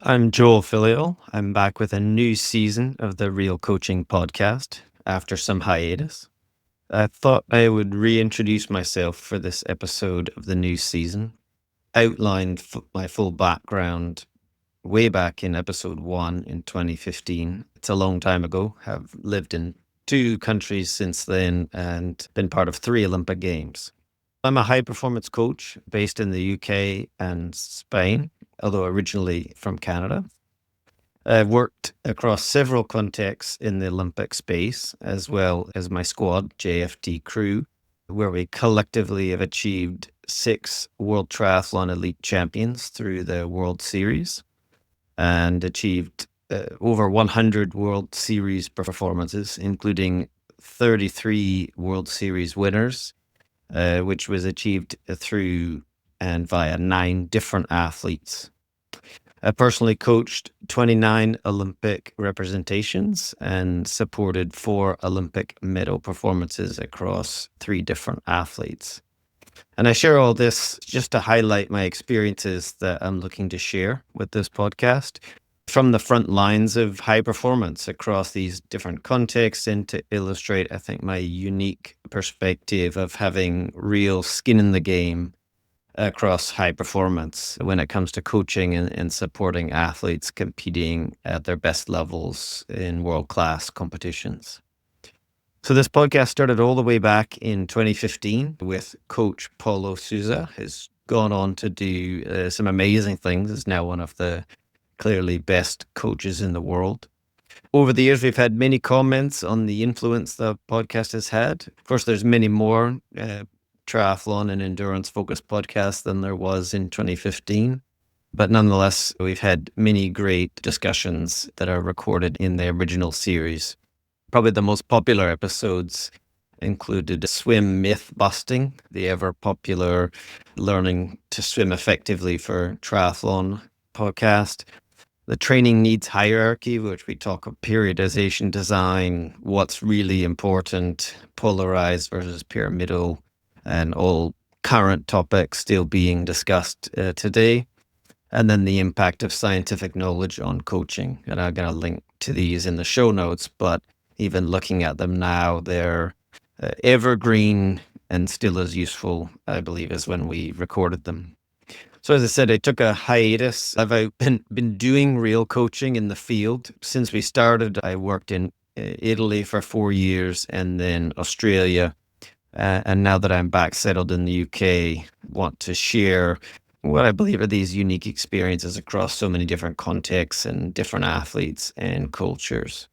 I'm Joel Filliol. I'm back with a new season of the Real Coaching podcast after some hiatus. I thought I would reintroduce myself for this episode of the new season, outline my full background way back in episode 1 in 2015. It's a long time ago. Have lived in 2 countries since then and been part of 3 Olympic Games. I'm a high performance coach based in the UK and Spain, although originally from Canada. I've worked across several contexts in the Olympic space, as well as my squad, JFT Crew, where we collectively have achieved 6 World Triathlon Elite Champions through the World Series and achieved over 100 World Series performances, including 33 World Series winners, which was achieved through and via 9 different athletes. I personally coached 29 Olympic representations and supported 4 Olympic medal performances across 3 different athletes. And I share all this just to highlight my experiences that I'm looking to share with this podcast from the front lines of high performance across these different contexts, and to illustrate, I think, my unique perspective of having real skin in the game across high performance when it comes to coaching and supporting athletes competing at their best levels in world-class competitions. So this podcast started all the way back in 2015 with Coach Paulo Souza, who's gone on to do some amazing things, is now one of the clearly best coaches in the world. Over the years, we've had many comments on the influence the podcast has had. Of course, there's many more triathlon and endurance focused podcasts than there was in 2015. But nonetheless, we've had many great discussions that are recorded in the original series. Probably the most popular episodes included Swim Myth Busting, the ever popular Learning to Swim Effectively for Triathlon podcast. The Training Needs Hierarchy, which we talk of periodization design, what's really important, polarized versus pyramidal, and all current topics still being discussed today. And then the impact of scientific knowledge on coaching. And I'm going to link to these in the show notes, but even looking at them now, they're evergreen and still as useful, I believe, as when we recorded them. So as I said, I took a hiatus. I've been doing real coaching in the field. Since we started, I worked in Italy for 4 years and then Australia. And now that I'm back settled in the UK, want to share what I believe are these unique experiences across so many different contexts and different athletes and cultures.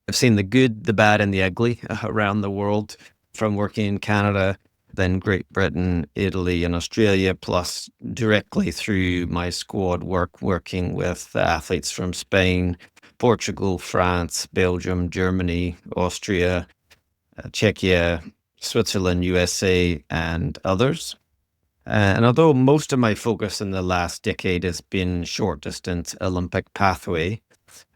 I've seen the good, the bad, and the ugly around the world, from working in Canada, then Great Britain, Italy, and Australia, plus directly through my squad working with athletes from Spain, Portugal, France, Belgium, Germany, Austria, Czechia, Switzerland, USA, and others. And although most of my focus in the last decade has been short distance Olympic pathway,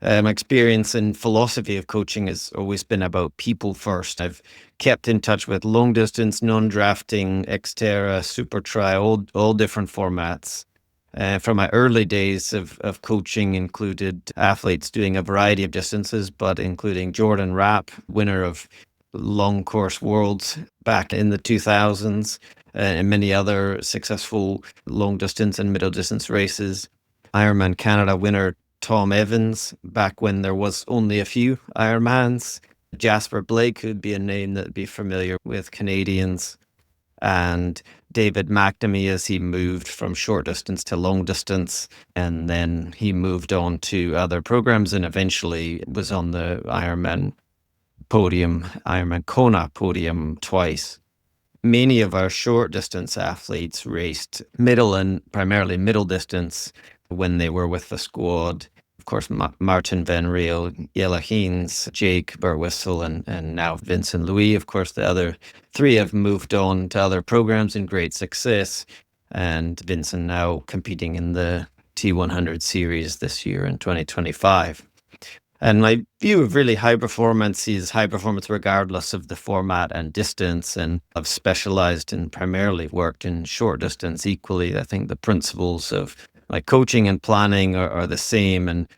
my experience and philosophy of coaching has always been about people first. I've kept in touch with long distance, non-drafting, Xterra, Super Tri, all different formats. From my early days of coaching included athletes doing a variety of distances, but including Jordan Rapp, winner of long course worlds back in the 2000s, and many other successful long distance and middle distance races. Ironman Canada winner Tom Evans, back when there was only a few Ironmans. Jasper Blake, who'd be a name that'd be familiar with Canadians. And David McNamee, as he moved from short distance to long distance. And then he moved on to other programs and eventually was on the Ironman Kona podium twice. Many of our short distance athletes raced middle and primarily middle distance when they were with the squad. Of course, Martin Van Riel, Jelle Heens, Jake Burwissel, and now Vincent Louis. Of course, the other 3 have moved on to other programs in great success. And Vincent now competing in the T100 series this year in 2025. And my view of really high performance is high performance regardless of the format and distance. And I've specialized and primarily worked in short distance equally. I think the principles of Like coaching and planning are the same, and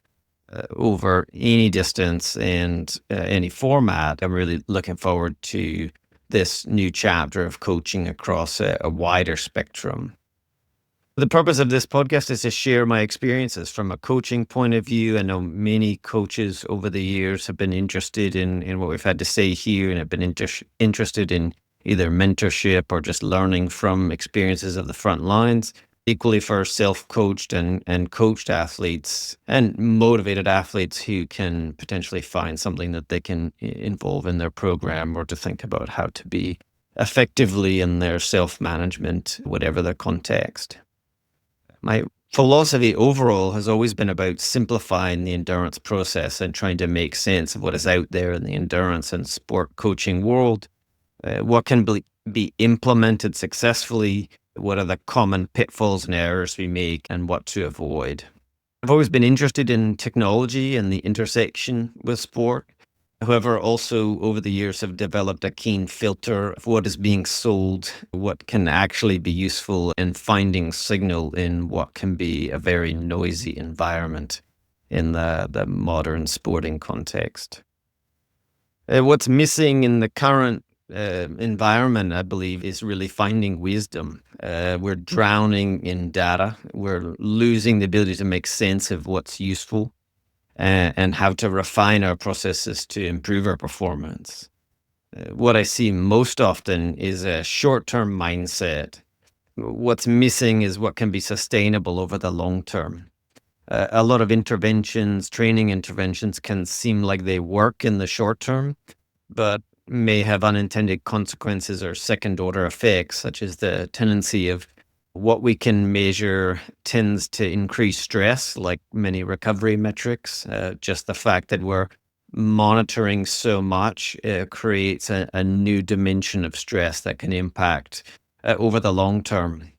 over any distance and any format. I'm really looking forward to this new chapter of coaching across a wider spectrum. The purpose of this podcast is to share my experiences from a coaching point of view. I know many coaches over the years have been interested in what we've had to say here, and have been interested in either mentorship or just learning from experiences of the front lines. Equally for self-coached and coached athletes and motivated athletes who can potentially find something that they can involve in their program, or to think about how to be effectively in their self-management, whatever their context. My philosophy overall has always been about simplifying the endurance process and trying to make sense of what is out there in the endurance and sport coaching world. What can be implemented successfully? What are the common pitfalls and errors we make, and what to avoid? I've always been interested in technology and the intersection with sport. However, also over the years have developed a keen filter of what is being sold, what can actually be useful, and finding signal in what can be a very noisy environment in the modern sporting context. What's missing in the current environment, I believe, is really finding wisdom. We're drowning in data. We're losing the ability to make sense of what's useful and how to refine our processes to improve our performance. What I see most often is a short-term mindset. What's missing is what can be sustainable over the long term. A lot of interventions, training interventions, can seem like they work in the short term, but may have unintended consequences or second-order effects, such as the tendency of what we can measure tends to increase stress, like many recovery metrics. Just the fact that we're monitoring so much creates a new dimension of stress that can impact over the long term.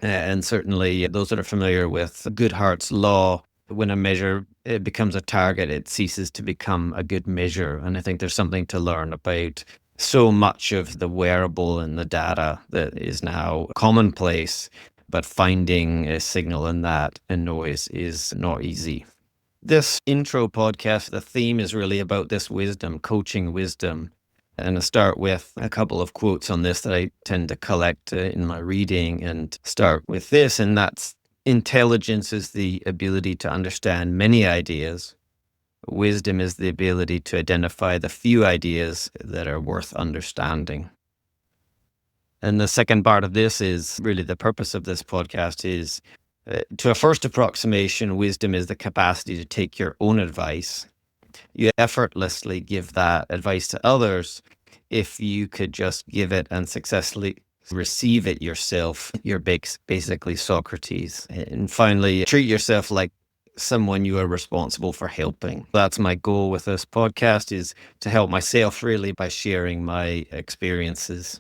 And certainly those that are familiar with Goodhart's law, when a measure it becomes a target, it ceases to become a good measure. And I think there's something to learn about so much of the wearable and the data that is now commonplace, but finding a signal in that and noise is not easy. This intro podcast, the theme is really about this wisdom, coaching wisdom. And I start with a couple of quotes on this that I tend to collect in my reading, and start with this, and that's: intelligence is the ability to understand many ideas. Wisdom is the ability to identify the few ideas that are worth understanding. And the second part of this is really the purpose of this podcast is, to a first approximation, wisdom is the capacity to take your own advice. You effortlessly give that advice to others if you could just give it and successfully receive it yourself. You're basically Socrates. And finally, treat yourself like someone you are responsible for helping. That's my goal with this podcast, is to help myself really by sharing my experiences.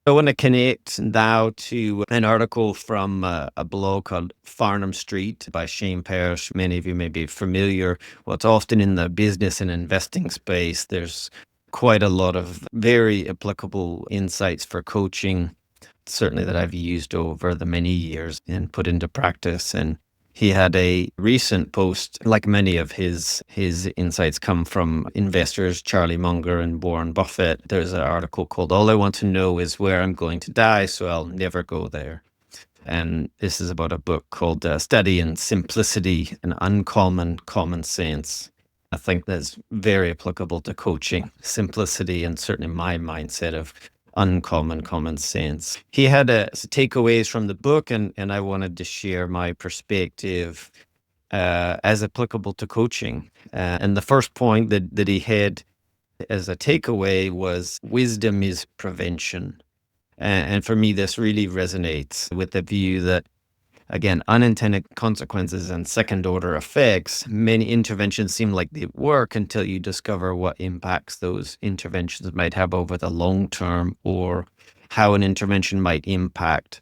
I want to connect now to an article from a blog called Farnham Street by Shane Parrish. Many of you may be familiar. Well, it's often in the business and investing space. There's quite a lot of very applicable insights for coaching, certainly that I've used over the many years and put into practice. And he had a recent post, like many of his insights come from investors, Charlie Munger and Warren Buffett. There's an article called "All I Want to Know Is Where I'm Going to Die, So I'll Never Go There." And this is about a book called Study in Simplicity and Uncommon Common Sense. I think that's very applicable to coaching, simplicity, and certainly my mindset of uncommon common sense. He had takeaways from the book, and I wanted to share my perspective as applicable to coaching. And the first point that he had as a takeaway was wisdom is prevention. And for me, this really resonates with the view that, again, unintended consequences and second-order effects, many interventions seem like they work until you discover what impacts those interventions might have over the long term, or how an intervention might impact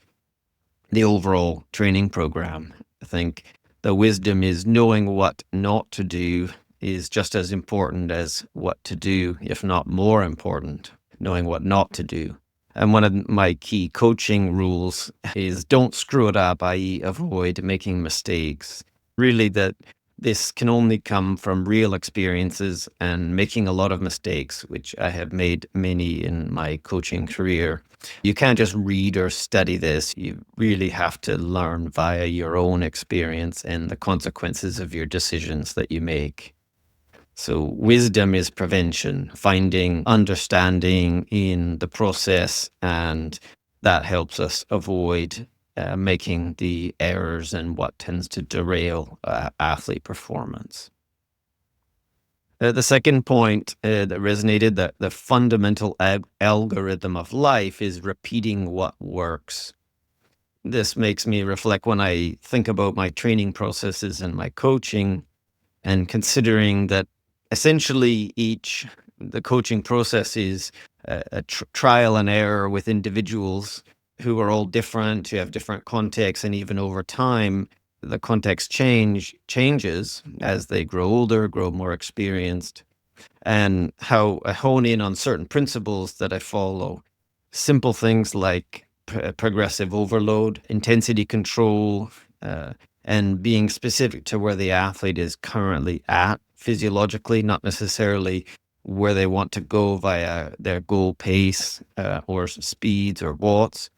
the overall training program. I think the wisdom is knowing what not to do is just as important as what to do, if not more important, knowing what not to do. And one of my key coaching rules is don't screw it up, i.e., avoid making mistakes. Really, that this can only come from real experiences and making a lot of mistakes, which I have made many in my coaching career. You can't just read or study this. You really have to learn via your own experience and the consequences of your decisions that you make. So wisdom is prevention, finding understanding in the process, and that helps us avoid making the errors and what tends to derail athlete performance. The second point that resonated, that the fundamental algorithm of life is repeating what works. This makes me reflect when I think about my training processes and my coaching, and considering that essentially the coaching process is a trial and error with individuals who are all different, who have different contexts, and even over time, the context changes as they grow older, grow more experienced, and how I hone in on certain principles that I follow. Simple things like progressive overload, intensity control, and being specific to where the athlete is currently at physiologically, not necessarily where they want to go via their goal pace or speeds or watts,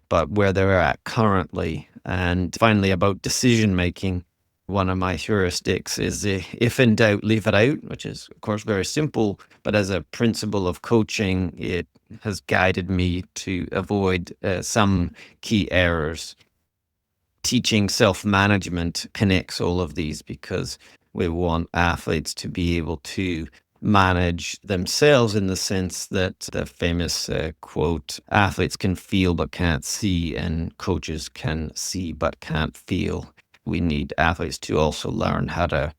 but where they're at currently. And finally, about decision making, one of my heuristics is if in doubt, leave it out, which is, of course, very simple. But as a principle of coaching, it has guided me to avoid some key errors. Teaching self-management connects all of these because we want athletes to be able to manage themselves, in the sense that the famous quote, athletes can feel but can't see, and coaches can see but can't feel. We need athletes to also learn how to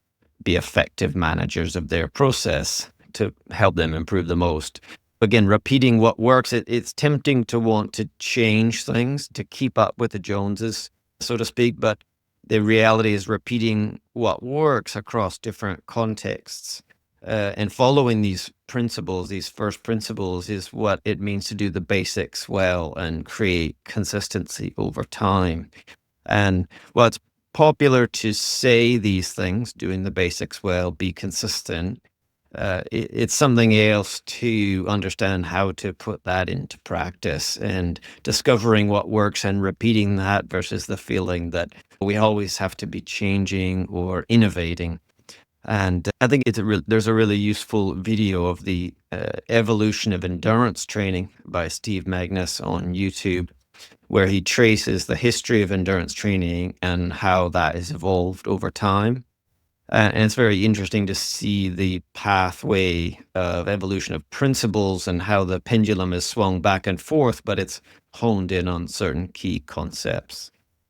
be effective managers of their process to help them improve the most. Again, repeating what works, it's tempting to want to change things to keep up with the Joneses, so to speak, but the reality is repeating what works across different contexts. And following these principles, these first principles, is what it means to do the basics well and create consistency over time. And while it's popular to say these things, doing the basics well, be consistent, it's something else to understand how to put that into practice, and discovering what works and repeating that versus the feeling that we always have to be changing or innovating. And I think there's a really useful video of the evolution of endurance training by Steve Magnus on YouTube, where he traces the history of endurance training and how that has evolved over time. And it's very interesting to see the pathway of evolution of principles and how the pendulum has swung back and forth, but it's honed in on certain key concepts.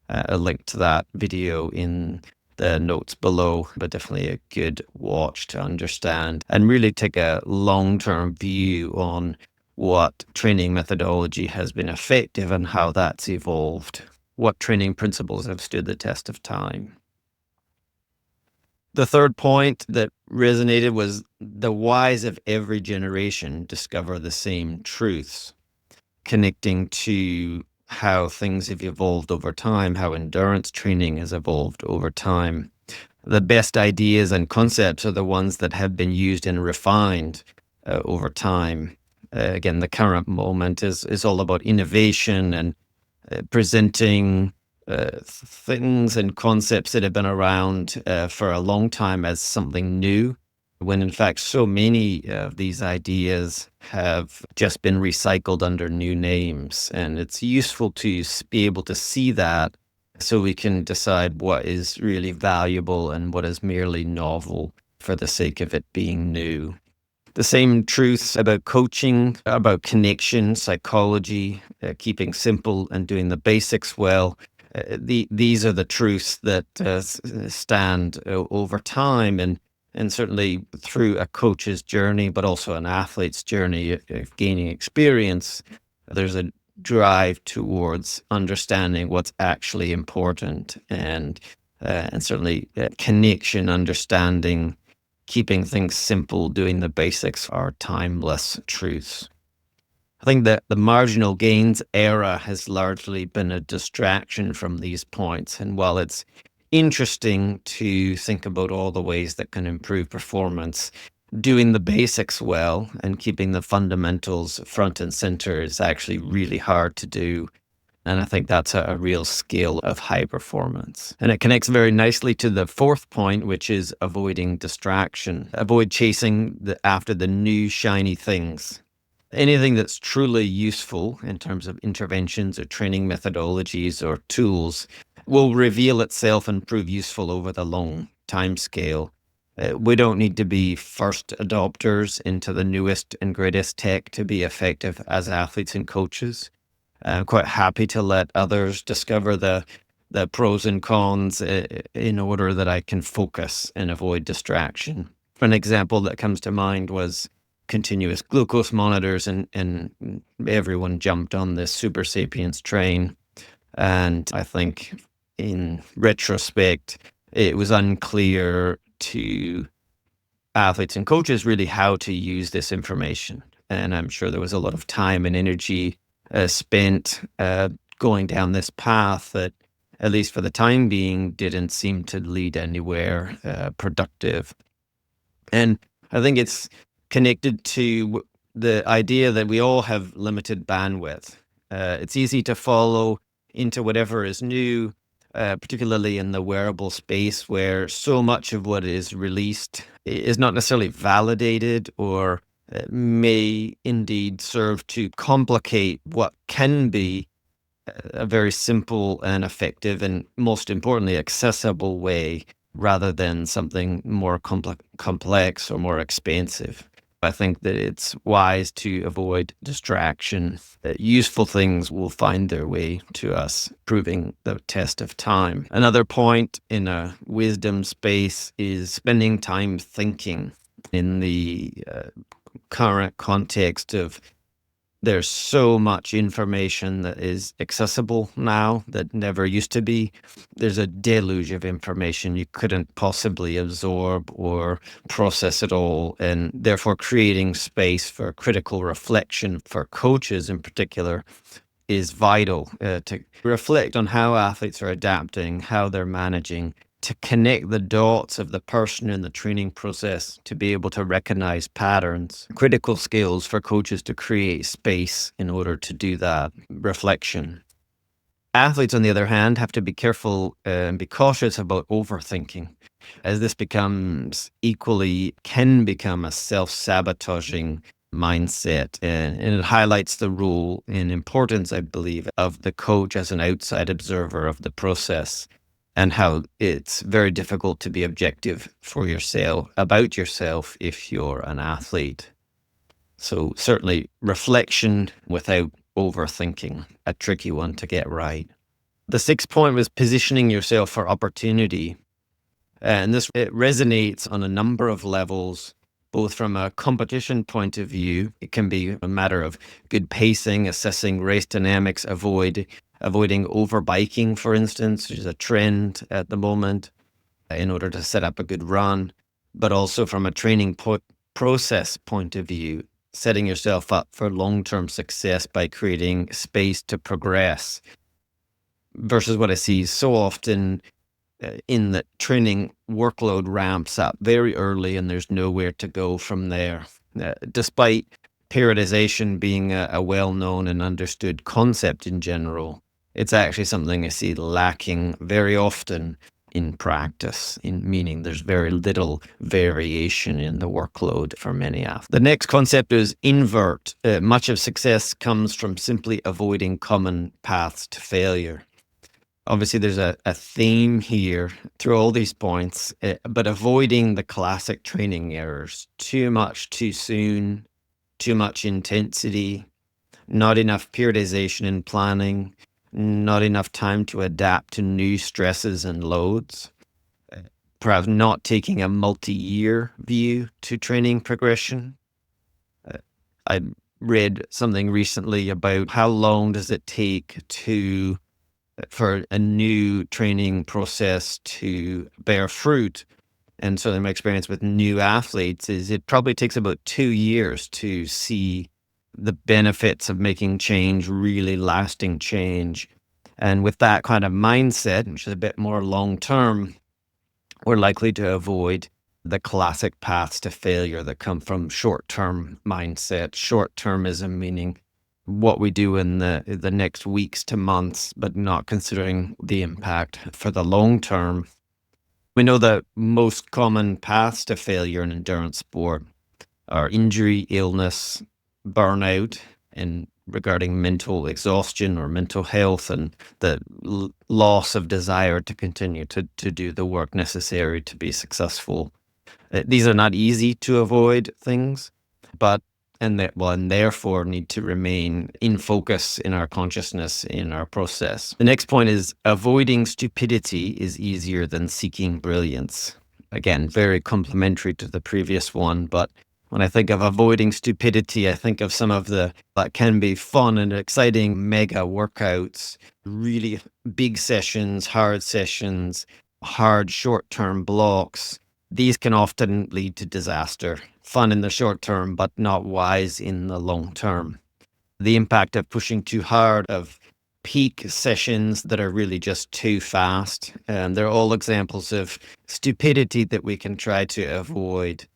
A link to that video in the notes below, but definitely a good watch to understand and really take a long-term view on what training methodology has been effective and how that's evolved, what training principles have stood the test of time. The third point that resonated was the wise of every generation discover the same truths, connecting to how things have evolved over time, how endurance training has evolved over time. The best ideas and concepts are the ones that have been used and refined over time. Again, the current moment is all about innovation and presenting things and concepts that have been around for a long time as something new, when in fact so many of these ideas have just been recycled under new names. And it's useful to be able to see that so we can decide what is really valuable and what is merely novel for the sake of it being new. The same truths about coaching, about connection, psychology, keeping simple and doing the basics well. These are the truths that stand over time, and certainly through a coach's journey, but also an athlete's journey of gaining experience. There's a drive towards understanding what's actually important, and certainly connection, understanding, keeping things simple, doing the basics are timeless truths. I think that the marginal gains era has largely been a distraction from these points. And while it's interesting to think about all the ways that can improve performance, doing the basics well and keeping the fundamentals front and center is actually really hard to do. And I think that's a real skill of high performance. And it connects very nicely to the fourth point, which is avoiding distraction. Avoid chasing after the new shiny things. Anything that's truly useful in terms of interventions or training methodologies or tools will reveal itself and prove useful over the long time scale. We don't need to be first adopters into the newest and greatest tech to be effective as athletes and coaches. I'm quite happy to let others discover the pros and cons in order that I can focus and avoid distraction. An example that comes to mind was continuous glucose monitors, and everyone jumped on this Super Sapiens train. And I think in retrospect, it was unclear to athletes and coaches really how to use this information. And I'm sure there was a lot of time and energy spent going down this path that, at least for the time being, didn't seem to lead anywhere productive. And I think it's connected to the idea that we all have limited bandwidth. It's easy to follow into whatever is new, particularly in the wearable space where so much of what is released is not necessarily validated or may indeed serve to complicate what can be a very simple and effective and, most importantly, accessible way rather than something more complex or more expensive. I think that it's wise to avoid distraction. Useful things will find their way to us, proving the test of time. Another point in a wisdom space is spending time thinking in the current context of there's so much information that is accessible now that never used to be. There's a deluge of information you couldn't possibly absorb or process at all, and therefore creating space for critical reflection for coaches in particular is vital to reflect on how athletes are adapting, how they're managing, to connect the dots of the person in the training process, to be able to recognize patterns, critical skills for coaches to create space in order to do that reflection. Athletes, on the other hand, have to be careful and be cautious about overthinking, as this can become a self-sabotaging mindset. And it highlights the role and importance, I believe, of the coach as an outside observer of the process, and how it's very difficult to be objective for yourself, about yourself, if you're an athlete. So certainly reflection without overthinking, a tricky one to get right. The sixth point was positioning yourself for opportunity. And it resonates on a number of levels, both from a competition point of view. It can be a matter of good pacing, assessing race dynamics, avoiding overbiking, for instance, which is a trend at the moment, in order to set up a good run. But also from a training process point of view, setting yourself up for long-term success by creating space to progress, versus what I see so often in that training workload ramps up very early and there's nowhere to go from there. Despite periodization being a well-known and understood concept in general, it's actually something I see lacking very often in practice, in meaning there's very little variation in the workload for many athletes. The next concept is invert. Much of success comes from simply avoiding common paths to failure. Obviously, there's a theme here through all these points, but avoiding the classic training errors. Too much too soon, too much intensity, not enough periodization and planning, not enough time to adapt to new stresses and loads, perhaps not taking a multi-year view to training progression. I read something recently about how long does it take for a new training process to bear fruit. And so in my experience with new athletes is it probably takes about 2 years to see the benefits of making change, really lasting change. And with that kind of mindset, which is a bit more long term, we're likely to avoid the classic paths to failure that come from short-term mindset. Short-termism meaning what we do in the next weeks to months, but not considering the impact for the long term. We know that most common paths to failure in endurance sport are injury, illness, burnout, and regarding mental exhaustion or mental health, and the loss of desire to continue to do the work necessary to be successful. These are not easy to avoid things, but and therefore need to remain in focus in our consciousness, in our process. The next point is avoiding stupidity is easier than seeking brilliance. Again, very complementary to the previous one, but when I think of avoiding stupidity, I think of some of the that can be fun and exciting mega workouts, really big sessions, hard short-term blocks. These can often lead to disaster. Fun in the short term, but not wise in the long term. The impact of pushing too hard, of peak sessions that are really just too fast. And they're all examples of stupidity that we can try to avoid.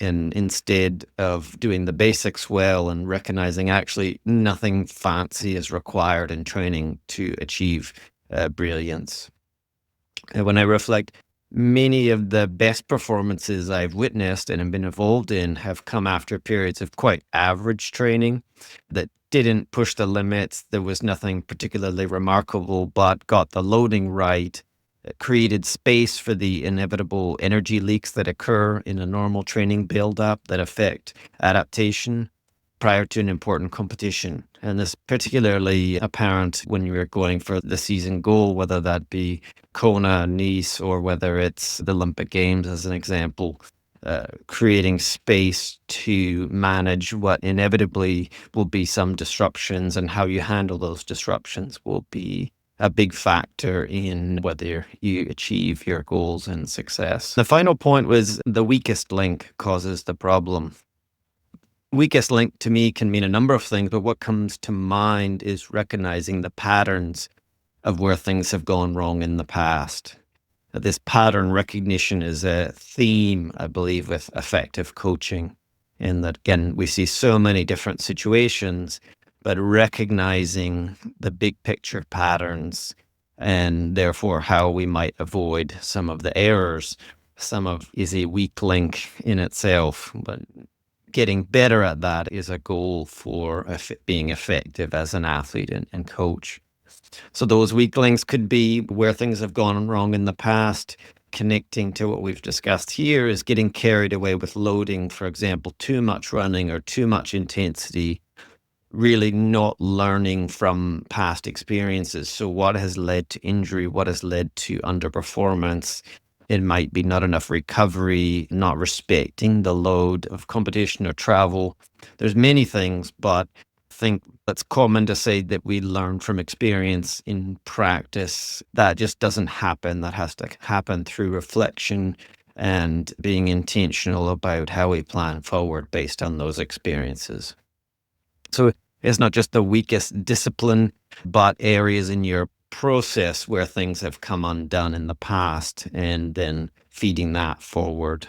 And instead of doing the basics well and recognizing actually nothing fancy is required in training to achieve brilliance. And when I reflect, many of the best performances I've witnessed and have been involved in have come after periods of quite average training that didn't push the limits. There was nothing particularly remarkable, but got the loading right. It created space for the inevitable energy leaks that occur in a normal training build-up that affect adaptation prior to an important competition. And this particularly apparent when you're going for the season goal, whether that be Kona, Nice, or whether it's the Olympic Games as an example. Creating space to manage what inevitably will be some disruptions, and how you handle those disruptions will be a big factor in whether you achieve your goals and success. The final point was the weakest link causes the problem. Weakest link to me can mean a number of things, but what comes to mind is recognizing the patterns of where things have gone wrong in the past. This pattern recognition is a theme, I believe, with effective coaching, in that, again, we see so many different situations, but recognizing the big picture patterns and therefore how we might avoid some of the errors. Some of is a weak link in itself, but getting better at that is a goal for being effective as an athlete and coach. So those weak links could be where things have gone wrong in the past. Connecting to what we've discussed here is getting carried away with loading, for example, too much running or too much intensity, really not learning from past experiences. So what has led to injury? What has led to underperformance? It might be not enough recovery, not respecting the load of competition or travel. There's many things, but I think it's common to say that we learn from experience in practice. That just doesn't happen. That has to happen through reflection and being intentional about how we plan forward based on those experiences. So it's not just the weakest discipline, but areas in your process where things have come undone in the past, and then feeding that forward.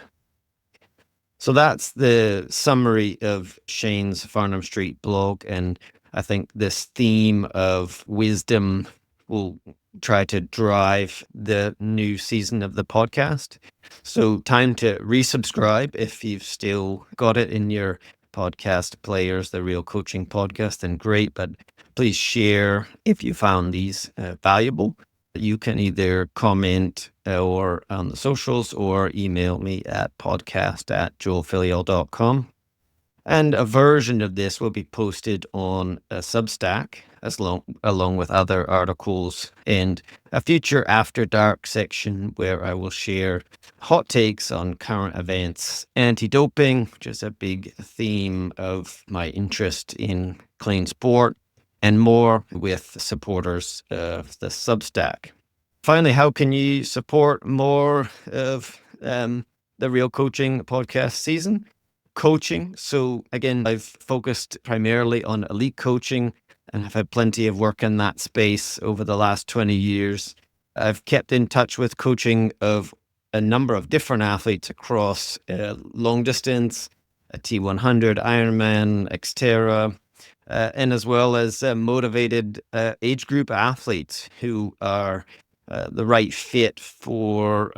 So that's the summary of Shane's Farnham Street blog. And I think this theme of wisdom will try to drive the new season of the podcast. So time to resubscribe if you've still got it in your podcast players, the Real Coaching Podcast, then great. But please share if you found these valuable. You can either comment or on the socials or email me at podcast@joelfilliol.com. And a version of this will be posted on a Substack along with other articles, and a future After Dark section where I will share hot takes on current events, anti-doping, which is a big theme of my interest in clean sport, and more with supporters of the Substack. Finally, how can you support more of the Real Coaching podcast season? coaching. So again, I've focused primarily on elite coaching and have had plenty of work in that space over the last 20 years. I've kept in touch with coaching of a number of different athletes across long distance, a T100, Ironman, Xterra, and as well as motivated age group athletes who are the right fit for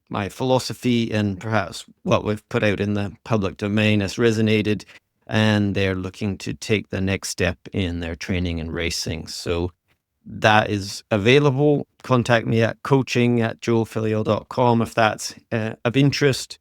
my philosophy, and perhaps what we've put out in the public domain has resonated, and they're looking to take the next step in their training and racing. So that is available. Contact me at coaching@joelfilliol.com if that's of interest.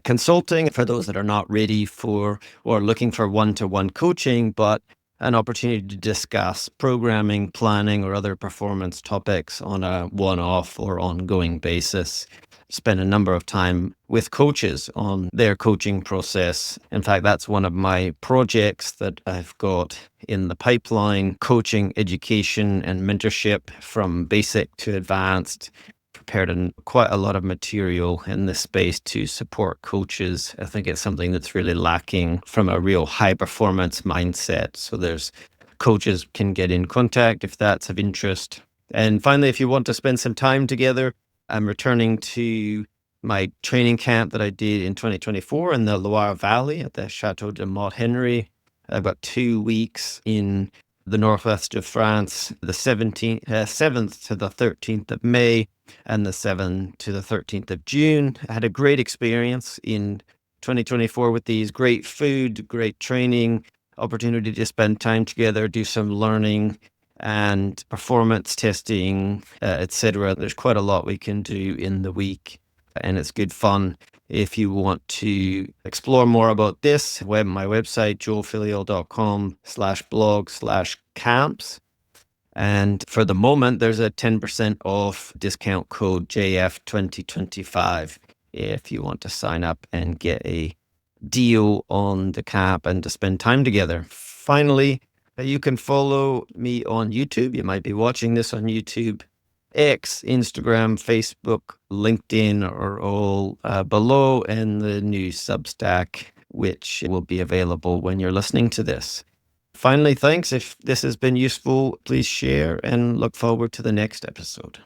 Consulting for those that are not ready for or looking for one-to-one coaching, but an opportunity to discuss programming, planning, or other performance topics on a one-off or ongoing basis. Spend a number of time with coaches on their coaching process. In fact, that's one of my projects that I've got in the pipeline: coaching, education, and mentorship from basic to advanced. Prepared quite a lot of material in this space to support coaches. I think it's something that's really lacking from a real high performance mindset. So there's coaches can get in contact if that's of interest. And finally, if you want to spend some time together, I'm returning to my training camp that I did in 2024 in the Loire Valley at the Chateau de Mont Henry. I've got 2 weeks in the northwest of France, the 7th to the 13th of May, and the 7th to the 13th of June. I had a great experience in 2024 with these: great food, great training, opportunity to spend time together, do some learning and performance testing, etc. There's quite a lot we can do in the week, and it's good fun. If you want to explore more about this, my website, joelfilliol.com/blog/camps. And for the moment, there's a 10% off discount code JF2025 if you want to sign up and get a deal on the camp and to spend time together. Finally, you can follow me on YouTube. You might be watching this on YouTube. X, Instagram, Facebook, LinkedIn are all below, and the new Substack, which will be available when you're listening to this. Finally, thanks. If this has been useful, please share, and look forward to the next episode.